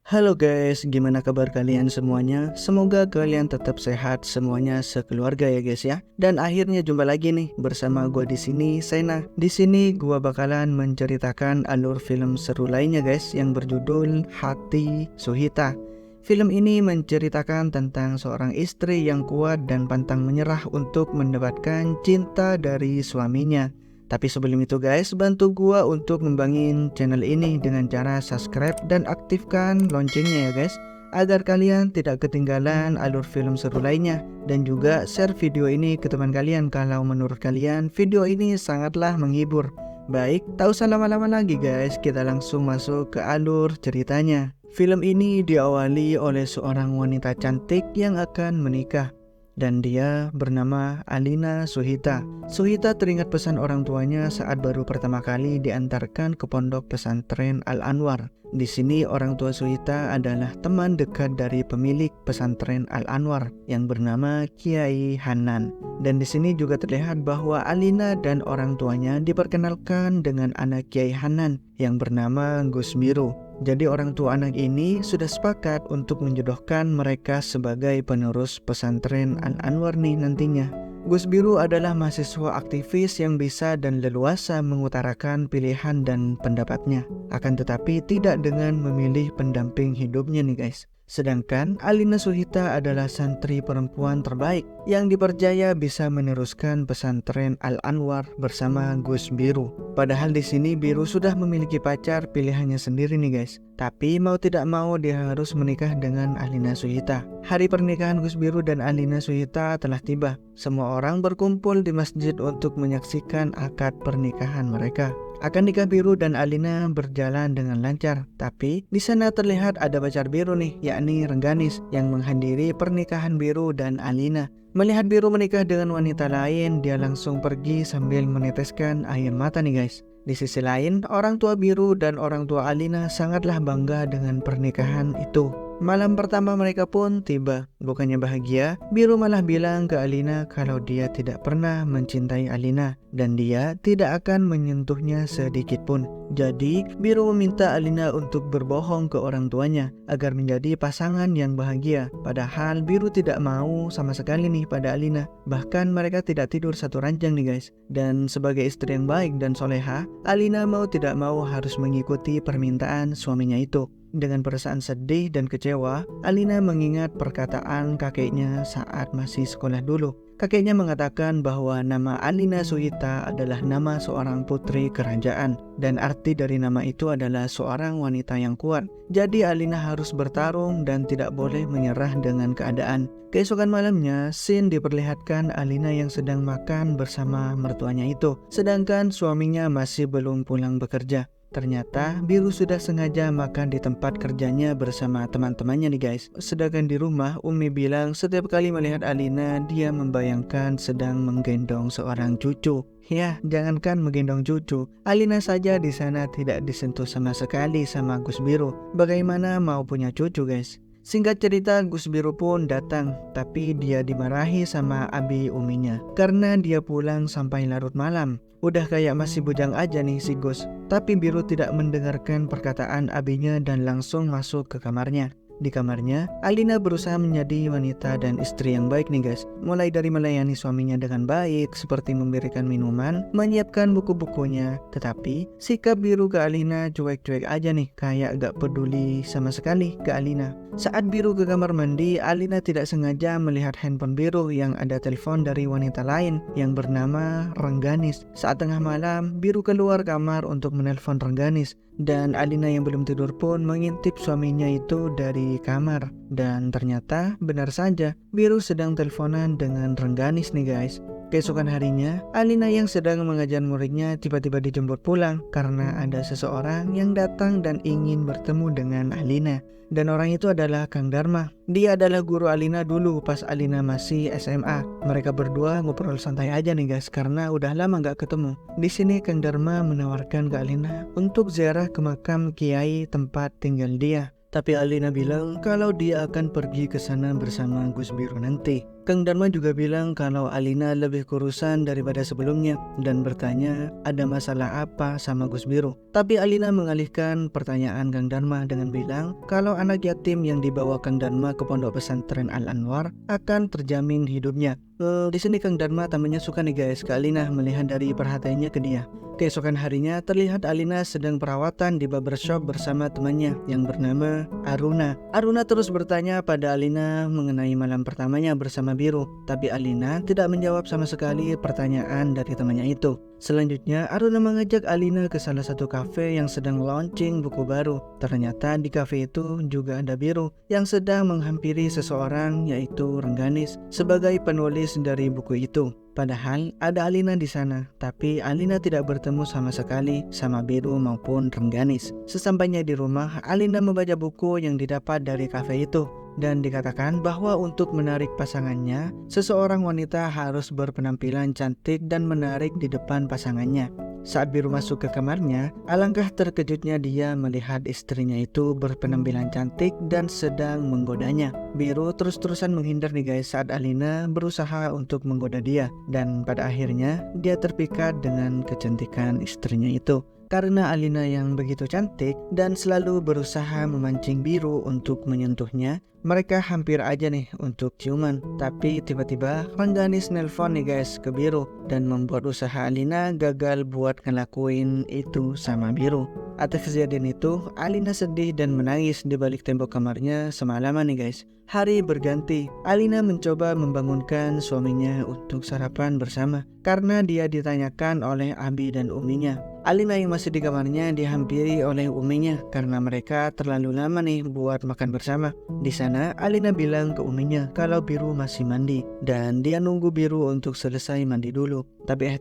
Halo guys, gimana kabar kalian semuanya? Semoga kalian tetap sehat semuanya sekeluarga ya guys ya. Dan akhirnya jumpa lagi nih bersama gua di sini, Sena. Di sini gua bakalan menceritakan alur film seru lainnya guys yang berjudul Hati Suhita. Film ini menceritakan tentang seorang istri yang kuat dan pantang menyerah untuk mendapatkan cinta dari suaminya. Tapi sebelum itu guys, bantu gua untuk ngembangin channel ini dengan cara subscribe dan aktifkan loncengnya ya guys, agar kalian tidak ketinggalan alur film seru lainnya. Dan juga share video ini ke teman kalian kalau menurut kalian video ini sangatlah menghibur. Baik, tak usah lama-lama lagi guys, kita langsung masuk ke alur ceritanya. Film ini diawali oleh seorang wanita cantik yang akan menikah. Dan dia bernama Alina Suhita. Suhita teringat pesan orang tuanya saat baru pertama kali diantarkan ke pondok pesantren Al-Anwar. Di sini orang tua Suhita adalah teman dekat dari pemilik pesantren Al-Anwar yang bernama Kiai Hanan. Dan di sini juga terlihat bahwa Alina dan orang tuanya diperkenalkan dengan anak Kiai Hanan yang bernama Gus Biru. Jadi orang tua anak ini sudah sepakat untuk menjodohkan mereka sebagai penerus pesantren Al-Anwar nih nantinya. Gus Biru adalah mahasiswa aktivis yang bisa dan leluasa mengutarakan pilihan dan pendapatnya. Akan tetapi tidak dengan memilih pendamping hidupnya nih guys. Sedangkan Alina Suhita adalah santri perempuan terbaik yang dipercaya bisa meneruskan pesantren Al-Anwar bersama Gus Biru. Padahal di sini Biru sudah memiliki pacar pilihannya sendiri nih guys. Tapi mau tidak mau dia harus menikah dengan Alina Suhita. Hari pernikahan Gus Biru dan Alina Suhita telah tiba. Semua orang berkumpul di masjid untuk menyaksikan akad pernikahan mereka. Akad nikah Biru dan Alina berjalan dengan lancar, tapi di sana terlihat ada pacar Biru nih, yakni Rengganis yang menghadiri pernikahan Biru dan Alina. Melihat Biru menikah dengan wanita lain, dia langsung pergi sambil meneteskan air mata nih guys. Di sisi lain, orang tua Biru dan orang tua Alina sangatlah bangga dengan pernikahan itu. Malam pertama mereka pun tiba. Bukannya bahagia, Biru malah bilang ke Alina kalau dia tidak pernah mencintai Alina dan dia tidak akan menyentuhnya sedikit pun. Jadi, Biru meminta Alina untuk berbohong ke orang tuanya agar menjadi pasangan yang bahagia. Padahal Biru tidak mau sama sekali nih pada Alina. Bahkan mereka tidak tidur satu ranjang nih guys. Dan sebagai istri yang baik dan soleha, Alina mau tidak mau harus mengikuti permintaan suaminya itu. Dengan perasaan sedih dan kecewa, Alina mengingat perkataan kakeknya saat masih sekolah dulu. Kakeknya mengatakan bahwa nama Alina Suhita adalah nama seorang putri kerajaan dan arti dari nama itu adalah seorang wanita yang kuat. Jadi Alina harus bertarung dan tidak boleh menyerah dengan keadaan. Keesokan malamnya, scene diperlihatkan Alina yang sedang makan bersama mertuanya itu, sedangkan suaminya masih belum pulang bekerja. Ternyata Biru sudah sengaja makan di tempat kerjanya bersama teman-temannya nih guys. Sedangkan di rumah, Umi bilang setiap kali melihat Alina, dia membayangkan sedang menggendong seorang cucu. Ya, jangankan menggendong cucu, Alina saja di sana tidak disentuh sama sekali sama Gus Biru. Bagaimana mau punya cucu guys? Singkat cerita, Gus Biru pun datang, tapi dia dimarahi sama abi uminya karena dia pulang sampai larut malam. Udah kayak masih bujang aja nih si Gus. Tapi Biru tidak mendengarkan perkataan abinya dan langsung masuk ke kamarnya. Di kamarnya, Alina berusaha menjadi wanita dan istri yang baik nih guys. Mulai dari melayani suaminya dengan baik, seperti memberikan minuman, menyiapkan buku-bukunya. Tetapi, sikap Biru ke Alina cuek-cuek aja nih, kayak gak peduli sama sekali ke Alina. Saat Biru ke kamar mandi, Alina tidak sengaja melihat handphone Biru yang ada telepon dari wanita lain yang bernama Rengganis. Saat tengah malam, Biru keluar kamar untuk menelpon Rengganis. Dan Alina yang belum tidur pun mengintip suaminya itu dari kamar. Dan ternyata benar saja, Biru sedang teleponan dengan Rengganis nih guys. Keesokan harinya, Alina yang sedang mengajar muridnya tiba-tiba dijemput pulang karena ada seseorang yang datang dan ingin bertemu dengan Alina. Dan orang itu adalah Kang Dharma. Dia adalah guru Alina dulu pas Alina masih SMA. Mereka berdua ngobrol santai aja nih guys karena udah lama gak ketemu. Di sini Kang Dharma menawarkan ke Alina untuk ziarah ke makam Kiai tempat tinggal dia. Tapi Alina bilang kalau dia akan pergi ke sana bersama Gus Biru nanti. Kang Dharma juga bilang kalau Alina lebih kurusan daripada sebelumnya dan bertanya ada masalah apa sama Gus Biru. Tapi Alina mengalihkan pertanyaan Kang Dharma dengan bilang kalau anak yatim yang dibawa Kang Dharma ke pondok pesantren Al-Anwar akan terjamin hidupnya. Di sini Kang Dharma tampaknya suka nih guys ke Alina melihat dari perhatiannya ke dia. Keesokan harinya terlihat Alina sedang perawatan di barbershop bersama temannya yang bernama Aruna. Aruna terus bertanya pada Alina mengenai malam pertamanya bersama Biru, tapi Alina tidak menjawab sama sekali pertanyaan dari temannya itu. Selanjutnya Aruna mengajak Alina ke salah satu kafe yang sedang launching buku baru. Ternyata di kafe itu juga ada Biru yang sedang menghampiri seseorang yaitu Rengganis sebagai penulis dari buku itu. Padahal ada Alina di sana, tapi Alina tidak bertemu sama sekali sama Biru maupun Rengganis. Sesampainya di rumah, Alina membaca buku yang didapat dari kafe itu. Dan dikatakan bahwa untuk menarik pasangannya, seseorang wanita harus berpenampilan cantik dan menarik di depan pasangannya. Saat Biru masuk ke kamarnya, alangkah terkejutnya dia melihat istrinya itu berpenampilan cantik dan sedang menggodanya. Biru terus-terusan menghindar nih guys saat Alina berusaha untuk menggoda dia. Dan pada akhirnya dia terpikat dengan kecantikan istrinya itu. Karena Alina yang begitu cantik dan selalu berusaha memancing Biru untuk menyentuhnya, mereka hampir aja nih untuk ciuman. Tapi tiba-tiba Rengganis nelpon nih guys ke Biru dan membuat usaha Alina gagal buat ngelakuin itu sama Biru. Atas kejadian itu, Alina sedih dan menangis di balik tembok kamarnya semalaman nih guys. Hari berganti, Alina mencoba membangunkan suaminya untuk sarapan bersama karena dia ditanyakan oleh Abi dan Uminya. Alina yang masih di kamarnya dihampiri oleh Uminya karena mereka terlalu lama nih buat makan bersama. Di sana Alina bilang ke Uminya kalau Biru masih mandi dan dia nunggu Biru untuk selesai mandi dulu. Tapi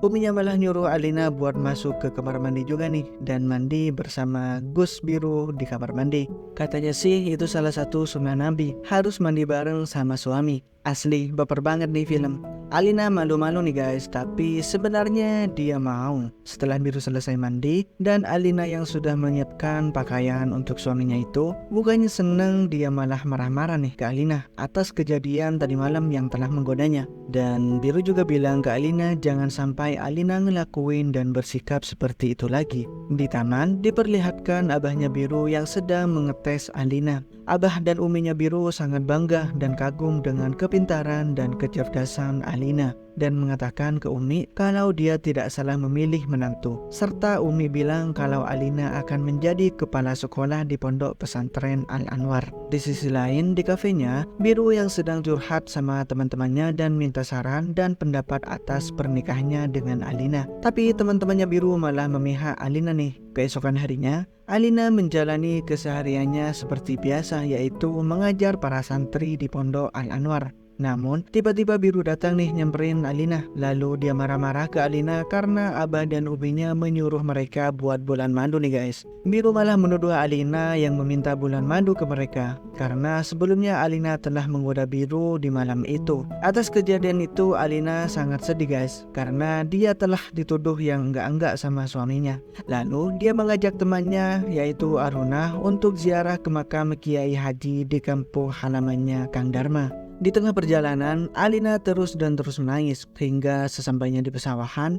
Uminya malah nyuruh Alina buat masuk ke kamar mandi juga nih dan mandi bersama Gus Biru di kamar mandi. Katanya sih itu salah satu sunnah Nabi, harus mandi bareng sama suami. Asli baper banget nih film. Alina malu-malu nih guys, tapi sebenarnya dia mau. Setelah Biru selesai mandi dan Alina yang sudah menyiapkan pakaian untuk suaminya itu, bukannya seneng, dia malah marah-marah nih ke Alina atas kejadian tadi malam yang telah menggodanya. Dan Biru juga bilang ke Alina jangan sampai Alina ngelakuin dan bersikap seperti itu lagi. Di taman diperlihatkan abahnya Biru yang sedang mengetes Alina. Abah dan Uminya Biru sangat bangga dan kagum dengan kepintaran dan kecerdasan Alina dan mengatakan ke Umi kalau dia tidak salah memilih menantu. Serta Umi bilang kalau Alina akan menjadi kepala sekolah di pondok pesantren Al-Anwar. Di sisi lain di kafenya, Biru yang sedang curhat sama teman-temannya dan minta saran dan pendapat atas pernikahannya dengan Alina. Tapi teman-temannya Biru malah memihak Alina nih. Keesokan harinya, Alina menjalani kesehariannya seperti biasa, yaitu mengajar para santri di pondok Al-Anwar. Namun tiba-tiba Biru datang nih nyamperin Alina. Lalu dia marah-marah ke Alina karena Abah dan Uminya menyuruh mereka buat bulan madu nih guys. Biru malah menuduh Alina yang meminta bulan madu ke mereka karena sebelumnya Alina telah menggoda Biru di malam itu. Atas kejadian itu Alina sangat sedih guys karena dia telah dituduh yang enggak-enggak sama suaminya. Lalu dia mengajak temannya yaitu Aruna untuk ziarah ke makam Kiai Haji di kampung halamannya Kang Dharma. Di tengah perjalanan, Alina terus menangis hingga sesampainya di pesawahan.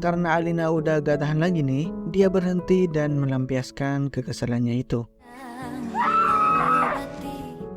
Karena Alina udah gak tahan lagi nih, dia berhenti dan melampiaskan kekesalannya itu.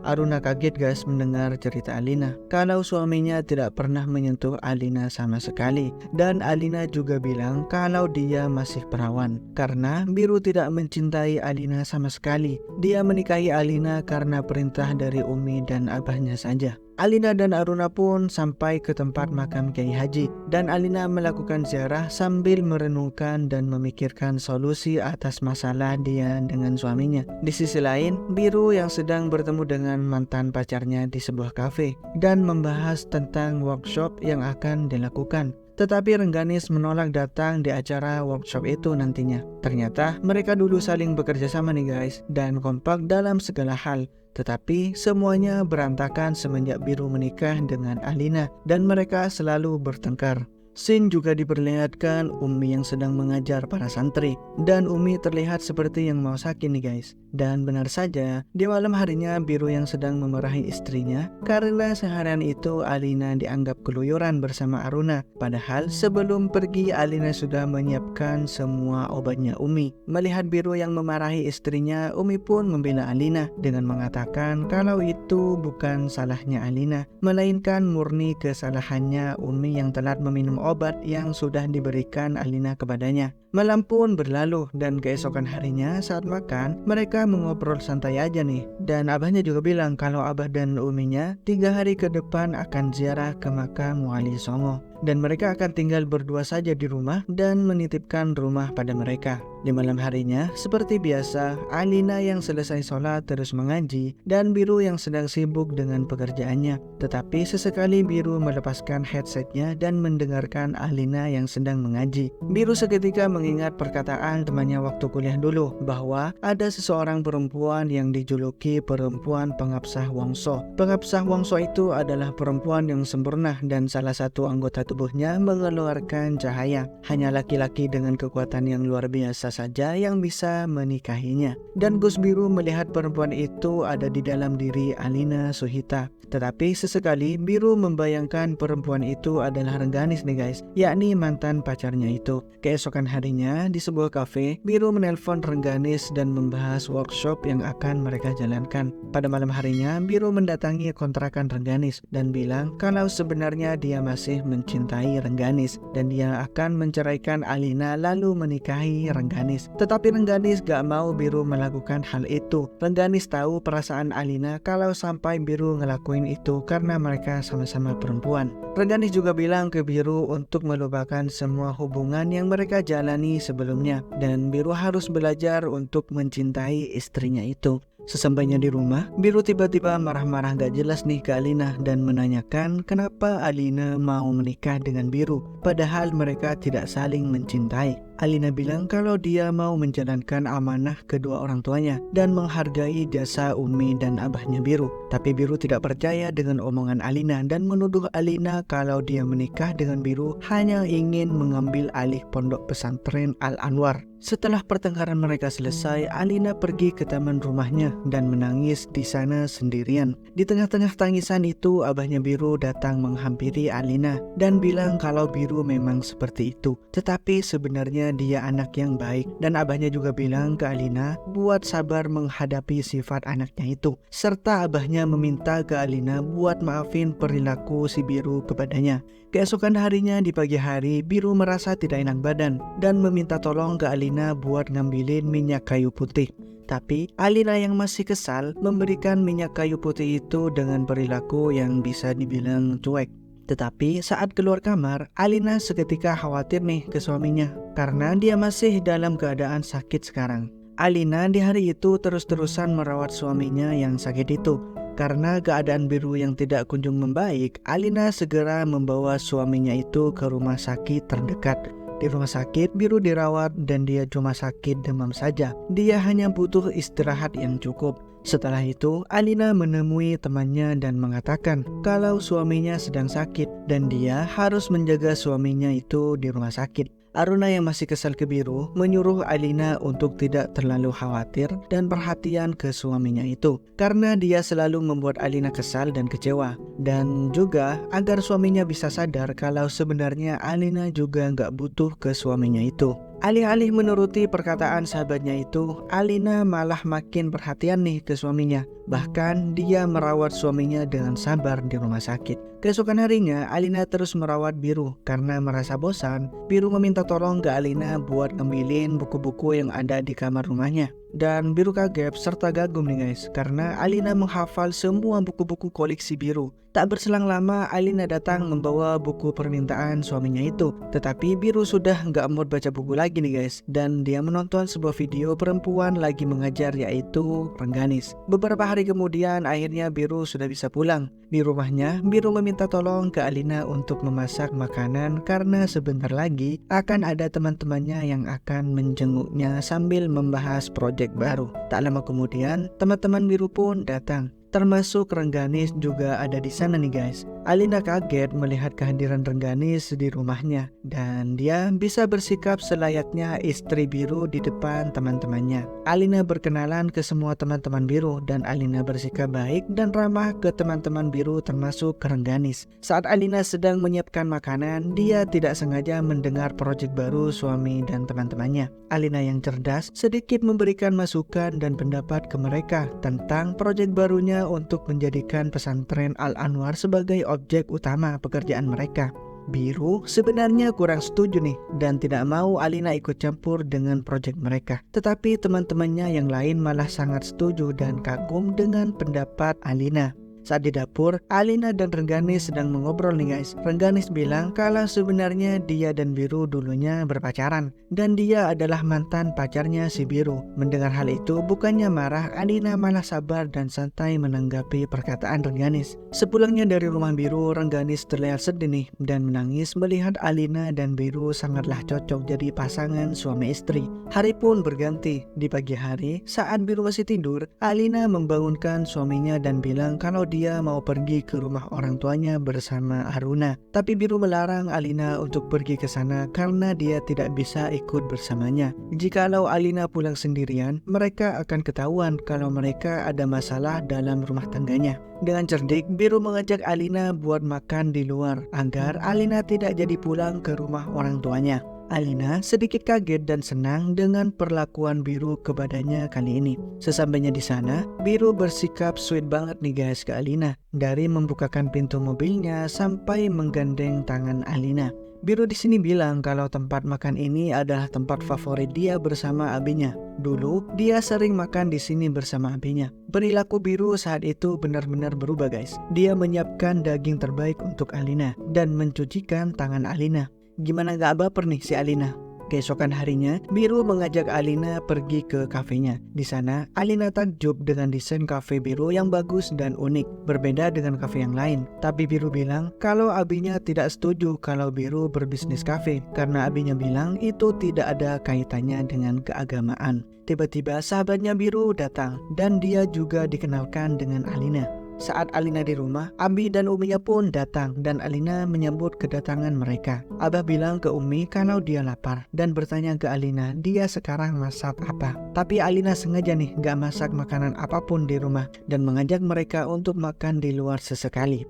Aruna kaget guys mendengar cerita Alina kalau suaminya tidak pernah menyentuh Alina sama sekali. Dan Alina juga bilang kalau dia masih perawan karena Biru tidak mencintai Alina sama sekali. Dia menikahi Alina karena perintah dari Umi dan abahnya saja. Alina dan Aruna pun sampai ke tempat makam Kiai Haji dan Alina melakukan ziarah sambil merenungkan dan memikirkan solusi atas masalah dia dengan suaminya. Di sisi lain, Biru yang sedang bertemu dengan mantan pacarnya di sebuah kafe dan membahas tentang workshop yang akan dilakukan. Tetapi Rengganis menolak datang di acara workshop itu nantinya. Ternyata mereka dulu saling bekerja sama nih guys dan kompak dalam segala hal. Tetapi semuanya berantakan semenjak Biru menikah dengan Alina dan mereka selalu bertengkar. Scene juga diperlihatkan Umi yang sedang mengajar para santri, dan Umi terlihat seperti yang mau sakit nih guys. Dan benar saja, di malam harinya Biru yang sedang memarahi istrinya karena seharian itu Alina dianggap keluyuran bersama Aruna. Padahal sebelum pergi Alina sudah menyiapkan semua obatnya Umi. Melihat Biru yang memarahi istrinya, Umi pun membela Alina dengan mengatakan kalau itu bukan salahnya Alina, melainkan murni kesalahannya Umi yang telat meminum obat yang sudah diberikan Alina kepadanya. Malam pun berlalu dan keesokan harinya saat makan mereka mengobrol santai aja nih. Dan abahnya juga bilang kalau abah dan uminya 3 hari ke depan akan ziarah ke makam Wali Songo. Dan mereka akan tinggal berdua saja di rumah dan menitipkan rumah pada mereka. Di malam harinya, seperti biasa, Alina yang selesai sholat terus mengaji dan Biru yang sedang sibuk dengan pekerjaannya. Tetapi sesekali Biru melepaskan headsetnya dan mendengarkan Alina yang sedang mengaji. Biru seketika mengingat perkataan temannya waktu kuliah dulu bahwa ada seseorang perempuan yang dijuluki perempuan pengabsah wongso. Pengabsah wongso itu adalah perempuan yang sempurna dan salah satu anggota tubuhnya mengeluarkan cahaya. Hanya laki-laki dengan kekuatan yang luar biasa saja yang bisa menikahinya. Dan Gus Biru melihat perempuan itu ada di dalam diri Alina Suhita. Tetapi sesekali Biru membayangkan perempuan itu adalah Rengganis nih guys, yakni mantan pacarnya itu. Keesokan harinya di sebuah kafe, Biru menelpon Rengganis dan membahas workshop yang akan mereka jalankan. Pada malam harinya, Biru mendatangi kontrakan Rengganis dan bilang kalau sebenarnya dia masih mencintai Rengganis dan dia akan menceraikan Alina lalu menikahi Rengganis. Tetapi Rengganis gak mau Biru melakukan hal itu. Rengganis tahu perasaan Alina kalau sampai Biru ngelakuin itu karena mereka sama-sama perempuan. Rengganis juga bilang ke Biru untuk melupakan semua hubungan yang mereka jalani sebelumnya dan Biru harus belajar untuk mencintai istrinya itu. Sesampainya di rumah, Biru tiba-tiba marah-marah gak jelas nih ke Alina dan menanyakan kenapa Alina mau menikah dengan Biru padahal mereka tidak saling mencintai. Alina bilang kalau dia mau menjalankan amanah kedua orang tuanya dan menghargai jasa Umi dan abahnya Biru. Tapi Biru tidak percaya dengan omongan Alina dan menuduh Alina kalau dia menikah dengan Biru hanya ingin mengambil alih pondok pesantren Al-Anwar. Setelah pertengkaran mereka selesai, Alina pergi ke taman rumahnya dan menangis di sana sendirian. Di tengah-tengah tangisan itu, abahnya Biru datang menghampiri Alina dan bilang kalau Biru memang seperti itu. Tetapi sebenarnya dia anak yang baik dan abahnya juga bilang ke Alina buat sabar menghadapi sifat anaknya itu. Serta abahnya meminta ke Alina buat maafin perilaku si Biru kepadanya. Keesokan harinya di pagi hari, Biru merasa tidak enak badan dan meminta tolong ke Alina buat ngambilin minyak kayu putih. Tapi Alina yang masih kesal memberikan minyak kayu putih itu dengan perilaku yang bisa dibilang cuek. Tetapi saat keluar kamar, Alina seketika khawatir nih ke suaminya karena dia masih dalam keadaan sakit sekarang. Alina di hari itu terus-terusan merawat suaminya yang sakit itu. Karena keadaan Biru yang tidak kunjung membaik, Alina segera membawa suaminya itu ke rumah sakit terdekat. Di rumah sakit, Biru dirawat dan dia cuma sakit demam saja. Dia hanya butuh istirahat yang cukup. Setelah itu, Alina menemui temannya dan mengatakan kalau suaminya sedang sakit dan dia harus menjaga suaminya itu di rumah sakit. Aruna yang masih kesal ke Biru menyuruh Alina untuk tidak terlalu khawatir dan perhatian ke suaminya itu karena dia selalu membuat Alina kesal dan kecewa, dan juga agar suaminya bisa sadar kalau sebenarnya Alina juga nggak butuh ke suaminya itu. Alih-alih menuruti perkataan sahabatnya itu, Alina malah makin perhatian nih ke suaminya. Bahkan dia merawat suaminya dengan sabar di rumah sakit. Keesokan harinya, Alina terus merawat Biru. Karena merasa bosan, Biru meminta tolong ke Alina buat ngambilin buku-buku yang ada di kamar rumahnya. Dan Biru kaget serta kagum nih guys, karena Alina menghafal semua buku-buku koleksi Biru. Tak berselang lama, Alina datang membawa buku permintaan suaminya itu. Tetapi Biru sudah nggak mood baca buku lagi nih guys, dan dia menonton sebuah video perempuan lagi mengajar yaitu Rengganis. Beberapa hari kemudian akhirnya Biru sudah bisa pulang. Di rumahnya, Biru meminta tolong ke Alina untuk memasak makanan karena sebentar lagi akan ada teman-temannya yang akan menjenguknya sambil membahas proyek baru. Tak lama kemudian, teman-teman Biru pun datang. termasuk Rengganis juga ada di sana nih guys. Alina kaget melihat kehadiran Rengganis di rumahnya dan dia bisa bersikap selayaknya istri biru di depan teman-temannya. Alina berkenalan ke semua teman-teman biru dan Alina bersikap baik dan ramah ke teman-teman biru termasuk ke Rengganis. Saat Alina sedang menyiapkan makanan, dia tidak sengaja mendengar proyek baru suami dan teman-temannya. Alina yang cerdas sedikit memberikan masukan dan pendapat ke mereka tentang proyek barunya untuk menjadikan pesantren Al-Anwar sebagai objek utama pekerjaan mereka. Biru sebenarnya kurang setuju nih dan tidak mau Alina ikut campur dengan proyek mereka. Tetapi teman-temannya yang lain malah sangat setuju dan kagum dengan pendapat Alina. Saat di dapur, Alina dan Rengganis sedang mengobrol nih guys. Rengganis bilang kalau sebenarnya dia dan Biru dulunya berpacaran dan dia adalah mantan pacarnya si Biru. Mendengar hal itu, bukannya marah, Alina malah sabar dan santai menanggapi perkataan Rengganis. Sepulangnya dari rumah Biru, Rengganis terlihat sedih nih dan menangis melihat Alina dan Biru sangatlah cocok jadi pasangan suami istri. Hari pun berganti. Di pagi hari, saat Biru masih tidur, Alina membangunkan suaminya dan bilang kalau dia mau pergi ke rumah orang tuanya bersama Aruna. Tapi Biru melarang Alina untuk pergi ke sana karena dia tidak bisa ikut bersamanya. Jikalau Alina pulang sendirian, mereka akan ketahuan kalau mereka ada masalah dalam rumah tangganya. Dengan cerdik, Biru mengajak Alina buat makan di luar agar Alina tidak jadi pulang ke rumah orang tuanya. Alina sedikit kaget dan senang dengan perlakuan Biru kepadanya kali ini. Sesampainya di sana, Biru bersikap sweet banget nih guys ke Alina. Dari membukakan pintu mobilnya sampai menggandeng tangan Alina. Biru di sini bilang kalau tempat makan ini adalah tempat favorit dia bersama abinya. Dulu dia sering makan di sini bersama abinya. Perilaku Biru saat itu benar-benar berubah guys. Dia menyiapkan daging terbaik untuk Alina dan mencucikan tangan Alina. Gimana gak baper nih si Alina? Keesokan harinya, Biru mengajak Alina pergi ke kafenya. Di sana, Alina takjub dengan desain kafe Biru yang bagus dan unik, berbeda dengan kafe yang lain. Tapi Biru bilang kalau abinya tidak setuju kalau Biru berbisnis kafe, karena abinya bilang itu tidak ada kaitannya dengan keagamaan. Tiba-tiba sahabatnya Biru datang dan dia juga dikenalkan dengan Alina. Saat Alina di rumah, Abi dan Uminya pun datang dan Alina menyambut kedatangan mereka. Abah bilang ke Umi kalau dia lapar dan bertanya ke Alina dia sekarang masak apa. Tapi Alina sengaja nih gak masak makanan apapun di rumah dan mengajak mereka untuk makan di luar sesekali.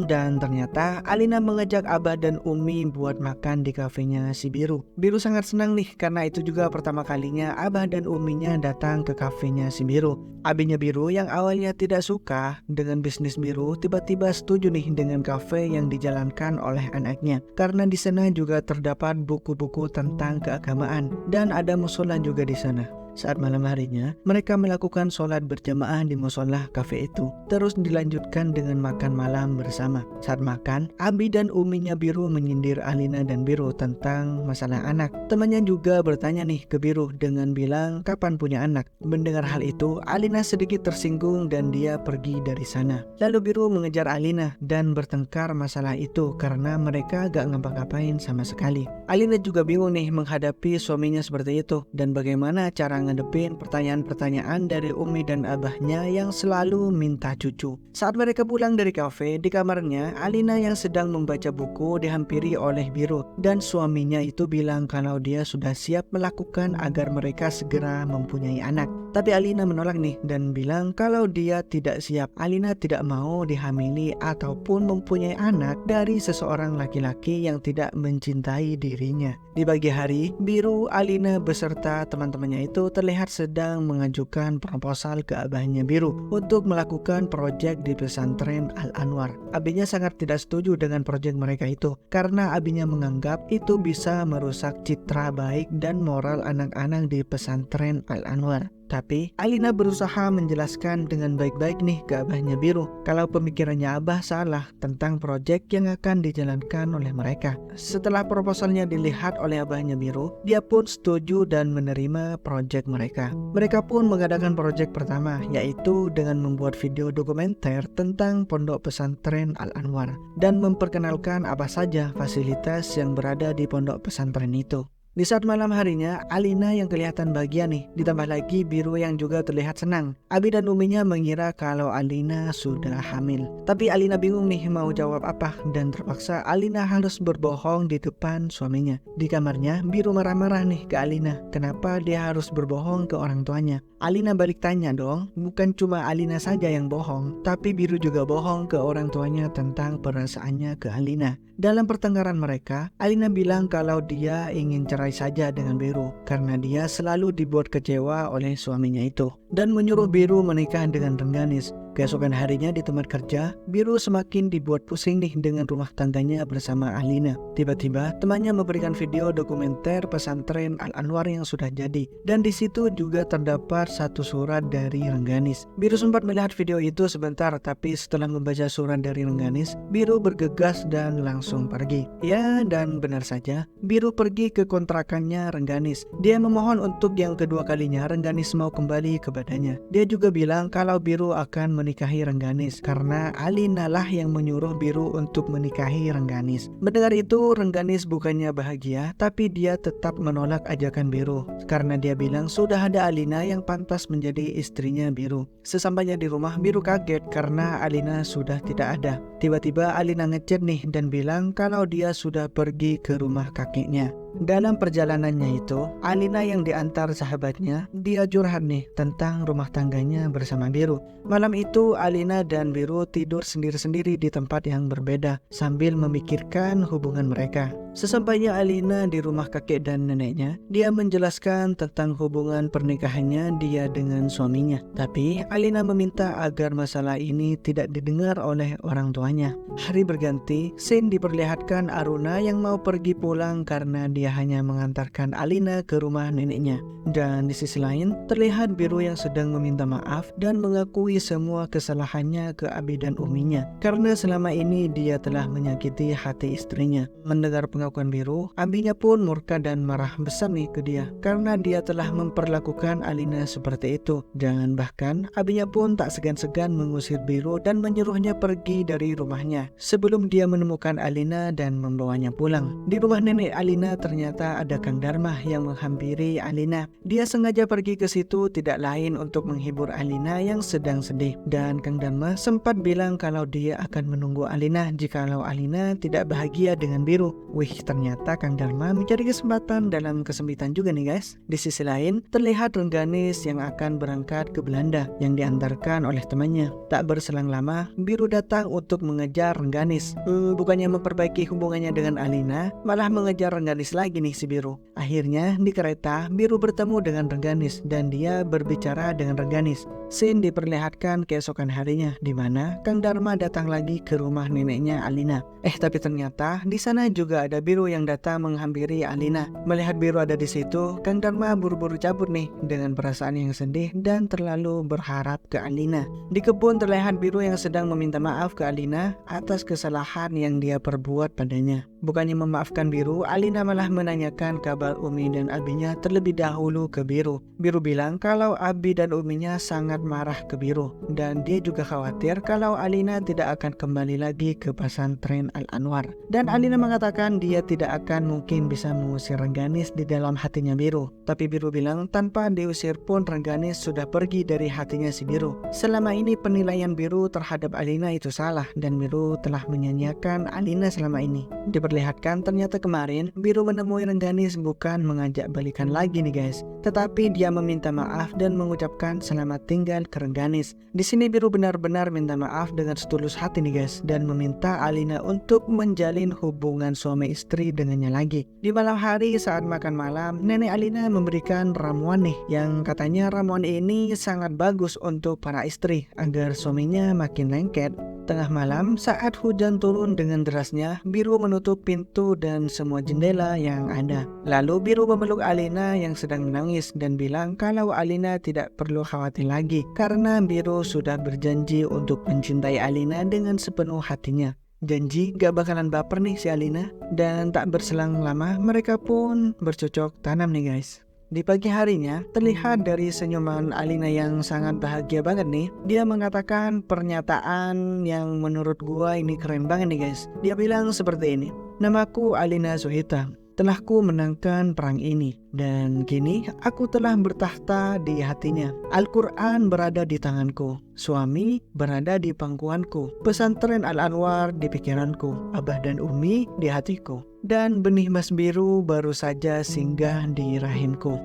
Dan ternyata Alina mengajak Abah dan Umi buat makan di kafenya si Biru. Biru sangat senang nih karena itu juga pertama kalinya Abah dan Uminya datang ke kafenya si Biru. Abinya Biru yang awalnya tidak suka dengan bisnis Biru tiba-tiba setuju nih dengan kafe yang dijalankan oleh anaknya karena di sana juga terdapat buku-buku tentang keagamaan dan ada musola juga di sana. Saat malam harinya, mereka melakukan sholat berjamaah di musola kafe itu. Terus dilanjutkan dengan makan malam bersama. Saat makan, Abi dan Uminya Biru menyindir Alina dan Biru tentang masalah anak. Temannya juga bertanya nih ke Biru dengan bilang kapan punya anak. Mendengar hal itu, Alina sedikit tersinggung dan dia pergi dari sana. Lalu Biru mengejar Alina dan bertengkar masalah itu karena mereka gak ngapa-ngapain sama sekali. Alina juga bingung nih menghadapi suaminya seperti itu dan bagaimana cara ngadepin pertanyaan-pertanyaan dari Umi dan Abahnya yang selalu minta cucu. Saat mereka pulang dari kafe, di kamarnya Alina yang sedang membaca buku dihampiri oleh Biru dan suaminya itu bilang kalau dia sudah siap melakukan agar mereka segera mempunyai anak. Tapi Alina menolak nih dan bilang kalau dia tidak siap. Alina tidak mau dihamili ataupun mempunyai anak dari seseorang laki-laki yang tidak mencintai dirinya. Di pagi hari, Biru, Alina beserta teman-temannya itu terlihat sedang mengajukan proposal ke abahnya Biru untuk melakukan proyek di pesantren Al-Anwar. Abinya sangat tidak setuju dengan proyek mereka itu karena abinya menganggap itu bisa merusak citra baik dan moral anak-anak di pesantren Al-Anwar. Tapi Alina berusaha menjelaskan dengan baik-baik nih ke abahnya Biru kalau pemikirannya abah salah tentang proyek yang akan dijalankan oleh mereka. Setelah proposalnya dilihat oleh abahnya Biru, dia pun setuju dan menerima proyek mereka. Mereka pun mengadakan proyek pertama, yaitu dengan membuat video dokumenter tentang pondok pesantren Al-Anwar dan memperkenalkan apa saja fasilitas yang berada di pondok pesantren itu. Di saat malam harinya, Alina yang kelihatan bahagia nih, ditambah lagi Biru yang juga terlihat senang. Abi dan Uminya mengira kalau Alina sudah hamil. Tapi Alina bingung nih mau jawab apa, dan terpaksa Alina harus berbohong di depan suaminya. Di kamarnya, Biru marah-marah nih ke Alina. Kenapa dia harus berbohong ke orang tuanya? Alina balik tanya dong, bukan cuma Alina saja yang bohong, tapi Biru juga bohong ke orang tuanya tentang perasaannya ke Alina. Dalam pertengkaran mereka, Alina bilang kalau dia ingin cerai saja dengan Biru karena dia selalu dibuat kecewa oleh suaminya itu, dan menyuruh Biru menikah dengan Rengganis. Keesokan harinya di tempat kerja, Biru semakin dibuat pusing nih dengan rumah tangganya bersama Alina. Tiba-tiba temannya memberikan video dokumenter pesantren Al-Anwar yang sudah jadi, dan di situ juga terdapat satu surat dari Rengganis. Biru sempat melihat video itu sebentar, tapi setelah membaca surat dari Rengganis, Biru bergegas dan langsung pergi. Ya, dan benar saja, Biru pergi ke kontrakannya Rengganis. Dia memohon untuk yang kedua kalinya Rengganis mau kembali kepadanya. Dia juga bilang kalau Biru akan menikahi Rengganis karena Alina lah yang menyuruh Biru untuk menikahi Rengganis. Mendengar itu, Rengganis bukannya bahagia, tapi dia tetap menolak ajakan Biru karena dia bilang sudah ada Alina yang pantas menjadi istrinya Biru. Sesampainya di rumah, Biru kaget karena Alina sudah tidak ada. Tiba-tiba Alina ngechat nih dan bilang kalau dia sudah pergi ke rumah kakeknya. Dalam perjalanannya itu, Alina yang diantar sahabatnya, dia curhat nih tentang rumah tangganya bersama Biru. Malam itu Alina dan Biru tidur sendiri-sendiri di tempat yang berbeda sambil memikirkan hubungan mereka. Sesampainya Alina di rumah kakek dan neneknya, dia menjelaskan tentang hubungan pernikahannya dia dengan suaminya. Tapi Alina meminta agar masalah ini tidak didengar oleh orang tuanya. Hari berganti, scene diperlihatkan Aruna yang mau pergi pulang karena dia hanya mengantarkan Alina ke rumah neneknya. Dan di sisi lain, terlihat Biru yang sedang meminta maaf dan mengakui semua kesalahannya ke Abi dan Uminya karena selama ini dia telah menyakiti hati istrinya. Mendengar pengakuan Biru, Abinya pun murka dan marah besar nih ke dia karena dia telah memperlakukan Alina seperti itu. Dan bahkan Abinya pun tak segan-segan mengusir Biru dan menyuruhnya pergi dari rumahnya sebelum dia menemukan Alina dan membawanya pulang. Di rumah nenek Alina ternyata ada Kang Dharma yang menghampiri Alina. Dia sengaja pergi ke situ tidak lain untuk menghibur Alina yang sedang sedih, dan Kang Dharma sempat bilang kalau dia akan menunggu Alina jikalau Alina tidak bahagia dengan Biru. Wih, ternyata Kang Dharma mencari kesempatan dalam kesempitan juga nih guys. Di sisi lain, terlihat Rengganis yang akan berangkat ke Belanda yang diantarkan oleh temannya. Tak berselang lama, Biru datang untuk mengejar Rengganis. Bukannya memperbaiki hubungannya dengan Alina, malah mengejar Rengganis lagi nih si Biru. Akhirnya di kereta, Biru bertemu dengan Rengganis dan dia berbicara dengan Rengganis. Scene diperlihatkan keesokan harinya di mana Kang Dharma datang lagi ke rumah neneknya Alina. Tapi ternyata di sana juga ada Biru yang datang menghampiri Alina. Melihat Biru ada di situ, Kang Dharma buru-buru cabut nih dengan perasaan yang sedih dan terlalu berharap ke Alina. Di kebun terlihat Biru yang sedang meminta maaf ke Alina atas kesalahan yang dia perbuat padanya. Bukannya memaafkan Biru, Alina malah menanyakan kabar Umi dan Abinya terlebih dahulu ke Biru. Biru bilang kalau Abi dan Uminya sangat marah ke Biru dan dia juga khawatir kalau Alina tidak akan kembali lagi ke pesantren Al-Anwar. Dan Alina mengatakan dia tidak akan mungkin bisa mengusir Rengganis di dalam hatinya Biru. Tapi Biru bilang tanpa diusir pun Rengganis sudah pergi dari hatinya si Biru. Selama ini penilaian Biru terhadap Alina itu salah dan Biru telah menyanyiakan Alina selama ini. Diperlihatkan ternyata kemarin Biru menemui Rengganis bukan mengajak balikan lagi nih guys, tetapi dia meminta maaf dan mengucapkan selamat tinggal ke Rengganis. Di sini Biru benar-benar minta maaf dengan setulus hati nih guys dan meminta Alina untuk menjalin hubungan suami istri dengannya lagi. Di malam hari saat makan malam, nenek Alina memberikan ramuan nih yang katanya ramuan ini sangat bagus untuk para istri agar suaminya makin lengket. Tengah malam saat hujan turun dengan derasnya, Biru menutup pintu dan semua jendela yang ada. Lalu Biru memeluk Alina yang sedang menangis dan bilang kalau Alina tidak perlu khawatir lagi karena Biru sudah berjanji untuk mencintai Alina dengan sepenuh hatinya. Janji gak bakalan baper nih si Alina. Dan tak berselang lama mereka pun bercocok tanam nih guys. Di pagi harinya, terlihat dari senyuman Alina yang sangat bahagia banget nih. Dia mengatakan pernyataan yang menurut gua ini keren banget nih guys. Dia bilang seperti ini, "Namaku Alina Zuhita. telah ku menangkan perang ini, dan kini aku telah bertahta di hatinya. Al-Quran berada di tanganku, suami berada di pangkuanku, pesantren Al-Anwar di pikiranku, abah dan umi di hatiku, dan benih mas biru baru saja singgah di rahimku.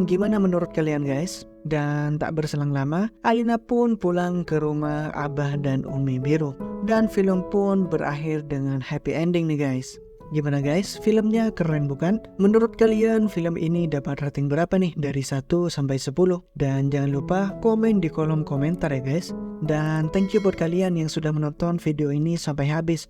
Gimana menurut kalian guys? Dan tak berselang lama, Alina pun pulang ke rumah abah dan umi biru. Dan film pun berakhir dengan happy ending nih guys. Gimana guys? Filmnya keren bukan? Menurut kalian film ini dapat rating berapa nih dari 1 sampai 10? Dan jangan lupa komen di kolom komentar ya guys. Dan thank you buat kalian yang sudah menonton video ini sampai habis.